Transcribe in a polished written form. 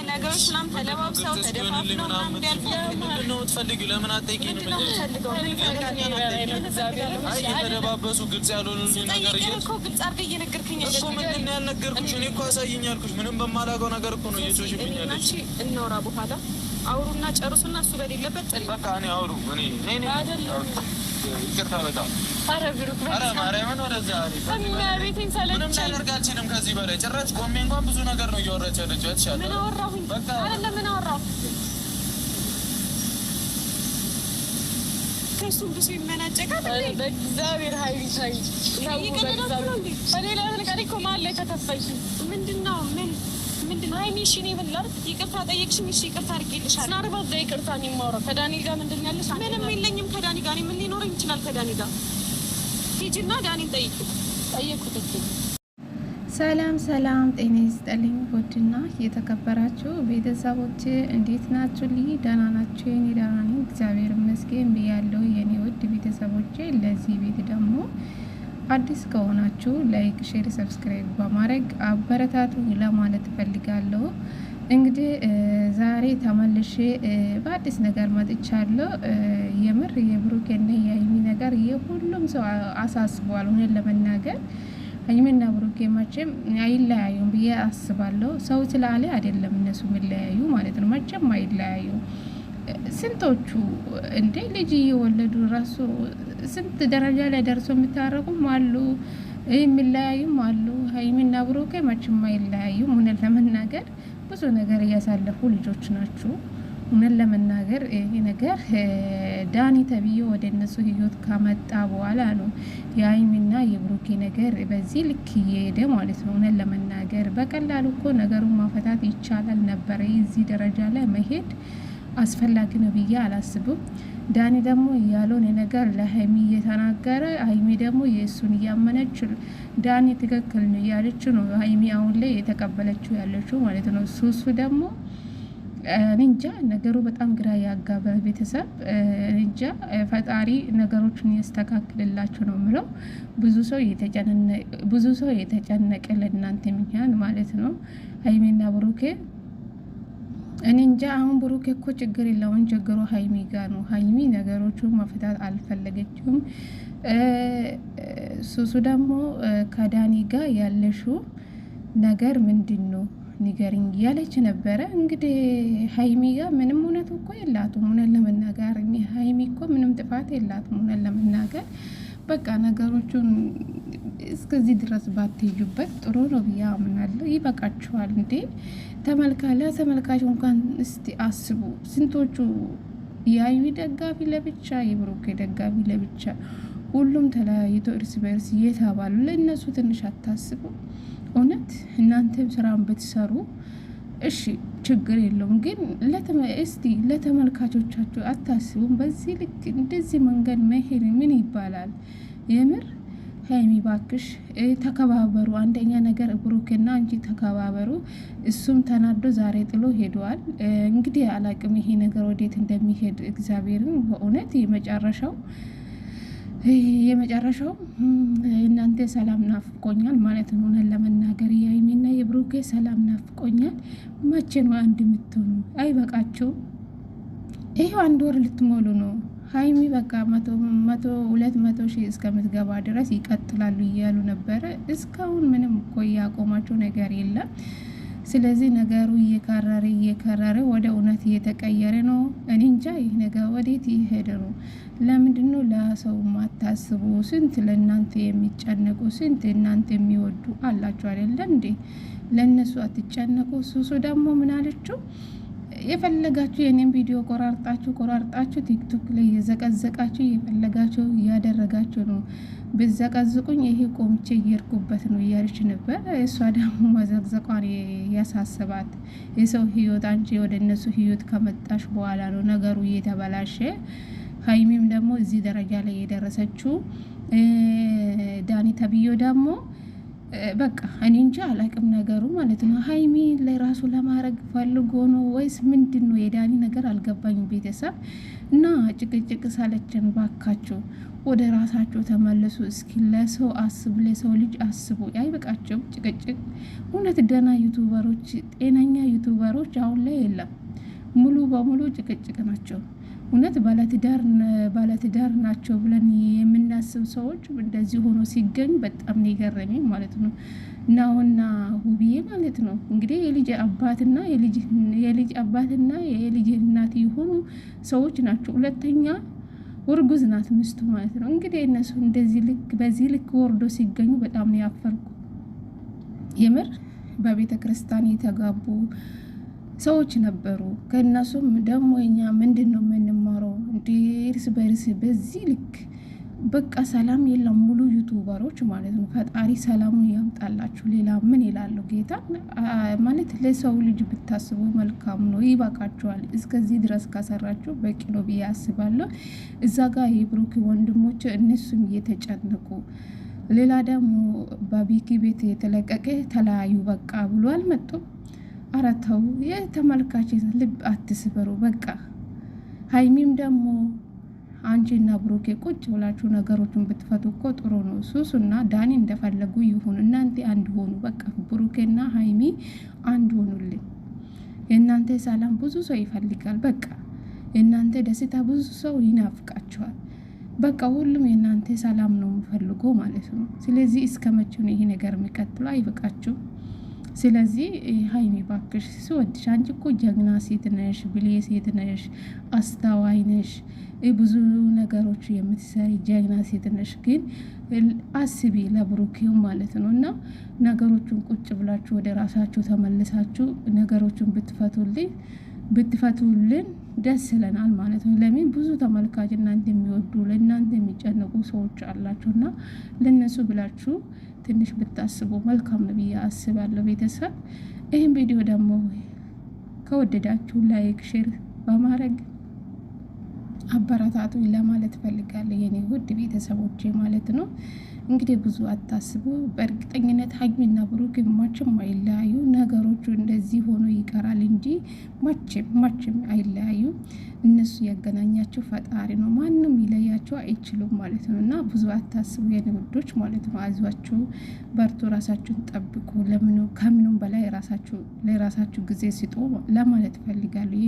ነገሮች ምናምን ተለባብሰው ተደፋፍነው ምናምን ምንድን ነው የምትፈልጊው? ለምን አትጠይቂኝም? እየተደባበሱ ግልጽ ያልሆኑልኝ ነገር እኮ ግልጽ አድርገህ እየነገርከኝ እኮ ምንድን ነው ያልነገርኩሽ? እኔ እኮ አሳይኝ ያልኩሽ ምንም በማላውቀው ነገር እኮ ነው እየጮሽብኝ ያለሽ። እናውራ በኋላ አውሩና ጨርሱና እሱ በሌለበት ጥሪ በቃ እኔ አውሩ እኔ ይቅርታ በጣም ኧረ ብሩክ ኧረ ማርያምን ወደዛ ቤቴን ሰለቸኝ። ምንም ላደርግ አልችልም ከዚህ በላይ ጭራሽ ቆሜ እንኳን ብዙ ነገር ነው እያወራች ያለችው። የተሻለ ምን አወራሁኝ? አይደለም ምን አወራሁ? ከእሱ ብዙ ይመናጨቃል። በእግዚአብሔር ሀይል ሻይ ሌላ ነገር እኮ መሀል ላይ ከተፋሽ ምንድን ነው ምንድን ነው ሀይሚ? እሺ እኔ ብላር ይቅርታ ጠየቅሽኝ። እሺ ይቅርታ አድርጌልሻለሁ። ስናርባት በይቅርታ እኔ የማወራው ከዳኒ ጋር ምንድን ያለሽ? ምንም የለኝም ከዳኒ ጋር። ምን ሊኖረኝ ይችላል ከዳኒ ጋር? ሂጂና ዳኒን ጠየቁት። ሰላም ሰላም፣ ጤና ይስጥልኝ ውድና የተከበራችሁ ቤተሰቦች እንዴት ናችሁ? ደህና ናችሁ? የኔ ደህና ነኝ እግዚአብሔር ይመስገን ብያለሁ። የኔ ውድ ቤተሰቦች ለዚህ ቤት ደግሞ አዲስ ከሆናችሁ ላይክ፣ ሼር፣ ሰብስክራይብ በማድረግ አበረታቱ ለማለት ፈልጋለሁ። እንግዲህ ዛሬ ተመልሼ በአዲስ ነገር መጥቻለሁ። የምር የብሩኬና የሀይሚ ነገር የሁሉም ሰው አሳስቧል። እውነት ለመናገር ሀይሚና ብሩኬ መቼም አይለያዩም ብዬ አስባለሁ። ሰው ስላለ አይደለም እነሱ የሚለያዩ ማለት ነው። መቼም አይለያዩ። ስንቶቹ እንዴ ልጅ እየወለዱ ራሱ ስንት ደረጃ ላይ ደርሶ የሚታረቁም አሉ፣ የሚለያዩም አሉ። ሀይሚና ብሩኬ መቼም አይለያዩም። እውነት ለመናገር ብዙ ነገር እያሳለፉ ልጆች ናቸው። እውነት ለመናገር ይሄ ነገር ዳኒ ተብዬ ወደ እነሱ ህይወት ከመጣ በኋላ ነው የሀይሚና የብሩኬ ነገር በዚህ ልክ እየሄደ ማለት ነው። እውነት ለመናገር በቀላሉ እኮ ነገሩን ማፈታት ይቻላል ነበረ። እዚህ ደረጃ ላይ መሄድ አስፈላጊ ነው ብዬ አላስብም። ዳኒ ደግሞ ያልሆነ ነገር ለሀይሚ እየተናገረ ሀይሚ ደግሞ የእሱን እያመነች ዳኒ ትክክል ነው እያለች ነው ሀይሚ አሁን ላይ የተቀበለችው ያለችው ማለት ነው። እሱ ደግሞ እንጃ ነገሩ በጣም ግራ ያጋባ ቤተሰብ እንጃ። ፈጣሪ ነገሮችን ያስተካክልላችሁ ነው የምለው። ብዙ ሰው የተጨነቀ ለእናንተ ምክንያት ማለት ነው ሀይሚና ብሩኬ። እኔ እንጃ አሁን ብሩኬ እኮ ችግር የለውም፣ ችግሩ ሀይሚ ጋር ነው። ሀይሚ ነገሮቹ መፍታት አልፈለገችም። ሱሱ ደግሞ ከዳኒ ጋር ያለሽው ነገር ምንድን ነው ንገሪኝ እያለች ነበረ። እንግዲህ ሀይሚ ጋር ምንም እውነት እኮ የላቱም። እውነት ለመናገር ሀይሚ እኮ ምንም ጥፋት የላቱም። እውነት ለመናገር በቃ ነገሮቹን እስከዚህ ድረስ ባትሄጁበት ጥሩ ነው ብዬ አምናለሁ። ይበቃችኋል እንዴ! ለተመልካች እንኳን እስቲ አስቡ። ስንቶቹ የሀይሚ ደጋፊ ለብቻ፣ የብሩኬ ደጋፊ ለብቻ፣ ሁሉም ተለያይቶ እርስ በርስ እየተባሉ ለእነሱ ትንሽ አታስቡ? እውነት እናንተም ስራን ብትሰሩ እሺ ችግር የለውም፣ ግን እስቲ ለተመልካቾቻችሁ አታስቡም? በዚህ ልክ እንደዚህ መንገድ መሄድ ምን ይባላል? የምር ሀይሚ ባክሽ ተከባበሩ። አንደኛ ነገር ብሩክና አንቺ ተከባበሩ። እሱም ተናዶ ዛሬ ጥሎ ሄደዋል። እንግዲህ አላቅም ይሄ ነገር ወዴት እንደሚሄድ እግዚአብሔርን በእውነት የመጨረሻው እናንተ ሰላም ናፍቆኛል ማለት ነው። እውነት ለመናገር የሀይሚና የብሩኬ ሰላም ናፍቆኛል። መቼ ነው አንድ የምትሆኑ? አይበቃችሁም? ይሄው 1 ወር ልትሞሉ ነው። ሀይሚ በቃ 200 ሺህ እስከምትገባ ድረስ ይቀጥላሉ እያሉ ነበረ። እስካሁን ምንም እኮ ያቆማቸው ነገር የለም። ስለዚህ ነገሩ እየከረረ ወደ እውነት እየተቀየረ ነው። እኔ እንጃ ይህ ነገር ወዴት ይሄድ ነው? ለምንድን ነው ለሰው ማታስቡ? ስንት ለእናንተ የሚጨነቁ ስንት እናንተ የሚወዱ አላችሁ አይደለ እንዴ? ለእነሱ አትጨነቁ? ሱሱ ደግሞ ምን አለችው? የፈለጋችሁ የኔን ቪዲዮ ቆራርጣችሁ ቲክቶክ ላይ የዘቀዘቃችሁ የፈለጋችሁ እያደረጋችሁ ነው። ብዘቀዝቁኝ ይሄ ቆምቼ እየርኩበት ነው እያለች ነበር። እሷ ደግሞ መዘቅዘቋን ያሳሰባት የሰው ህይወት፣ አንቺ ወደ እነሱ ህይወት ከመጣሽ በኋላ ነው ነገሩ እየተበላሸ። ሀይሚም ደግሞ እዚህ ደረጃ ላይ የደረሰችው ዳኒ ተብዮ ደግሞ በቃ እኔ እንጂ አላቅም ነገሩ ማለት ነው። ሀይሚ ለራሱ ለማድረግ ፈልጎ ነው ወይስ ምንድን ነው? የዳኒ ነገር አልገባኝም ቤተሰብ እና ጭቅጭቅ ሳለችን ባካቸው ወደ ራሳቸው ተመለሱ። እስኪ ለሰው አስቡ፣ ለሰው ልጅ አስቡ። አይበቃቸው ጭቅጭቅ። እውነት ደህና ዩቱበሮች፣ ጤነኛ ዩቱበሮች አሁን ላይ የለም። ሙሉ በሙሉ ጭቅጭቅ ናቸው። እውነት ባለትዳር ናቸው ብለን የምናስብ ሰዎች እንደዚህ ሆኖ ሲገኝ በጣም ነው የገረመኝ ማለት ነው። ናውና ሁቢዬ ማለት ነው እንግዲህ የልጅ አባትና የልጅ እናት የሆኑ ሰዎች ናቸው። ሁለተኛ ውርጉዝ ናት ሚስቱ ማለት ነው። እንግዲህ እነሱ እንደዚህ በዚህ ልክ ወርዶ ሲገኙ በጣም ነው ያፈርኩ። የምር በቤተ ክርስቲያን የተጋቡ ሰዎች ነበሩ። ከእነሱም ደግሞ እኛ ምንድን ነው የምንማረው? እንደ እርስ በርስ በዚህ ልክ በቃ ሰላም የለም። ሙሉ ዩቱበሮች ማለት ነው። ፈጣሪ ሰላሙን ያምጣላችሁ። ሌላ ምን ይላለሁ? ጌታ ማለት ለሰው ልጅ ብታስቡ መልካም ነው። ይበቃችኋል። እስከዚህ ድረስ ካሰራችሁ በቂ ነው ብዬ አስባለሁ። እዛ ጋር የብሩክ ወንድሞች እነሱም እየተጨነቁ ሌላ ደግሞ በቢኪ ቤት የተለቀቀ ተለያዩ በቃ ብሎ አልመጡም። አረተው የተመልካችን ልብ አትስበሩ። በቃ ሀይሚም ደግሞ አንቺና ብሩኬ ቁጭ ብላችሁ ነገሮችን ብትፈቱ እኮ ጥሩ ነው። ሱሱና ዳኒ እንደፈለጉ ይሁን፣ እናንተ አንድ ሆኑ። በቃ ብሩኬና ሀይሚ አንድ ሆኑልን። የእናንተ ሰላም ብዙ ሰው ይፈልጋል። በቃ የእናንተ ደስታ ብዙ ሰው ይናፍቃቸዋል። በቃ ሁሉም የእናንተ ሰላም ነው የሚፈልጎ ማለት ነው። ስለዚህ እስከ መቼ ነው ይሄ ነገር የሚቀጥለው? አይበቃችሁ? ስለዚህ ሀይሚ ባክሽ ስወድሽ፣ አንቺ እኮ ጀግና ሴት ነሽ፣ ብሌ ሴት ነሽ፣ አስተዋይ ነሽ፣ ብዙ ነገሮች የምትሰሪ ጀግና ሴት ነሽ። ግን አስቢ ለብሩኬው ማለት ነው። እና ነገሮቹን ቁጭ ብላችሁ ወደ ራሳችሁ ተመልሳችሁ ነገሮቹን ብትፈቱልን ደስ ይለናል ማለት ነው። ለምን ብዙ ተመልካች እናንተ የሚወዱ ለእናንተ የሚጨነቁ ሰዎች አላችሁ እና ለነሱ ብላችሁ ትንሽ ብታስቡ መልካም ነው ብዬ አስባለሁ። ቤተሰብ ይህን ቪዲዮ ደግሞ ከወደዳችሁ ላይክ፣ ሼር በማድረግ አበረታቱ ለማለት ፈልጋለሁ የኔ ውድ ቤተሰቦቼ ማለት ነው። እንግዲህ ብዙ አታስቡ። በእርግጠኝነት ሀይሚና ብሩክ ማችም አይለያዩ። ነገሮቹ እንደዚህ ሆኖ ይቀራል እንጂ ማችም አይለያዩ። እነሱ ያገናኛቸው ፈጣሪ ነው። ማንም ይለያቸው አይችሉም ማለት ነው። እና ብዙ አታስቡ የኔ ውዶች ማለት ነው። አዟችሁ፣ በርቱ፣ ራሳችሁን ጠብቁ። ከምኑም በላይ ለራሳችሁ ጊዜ ስጡ ለማለት ፈልጋለሁ።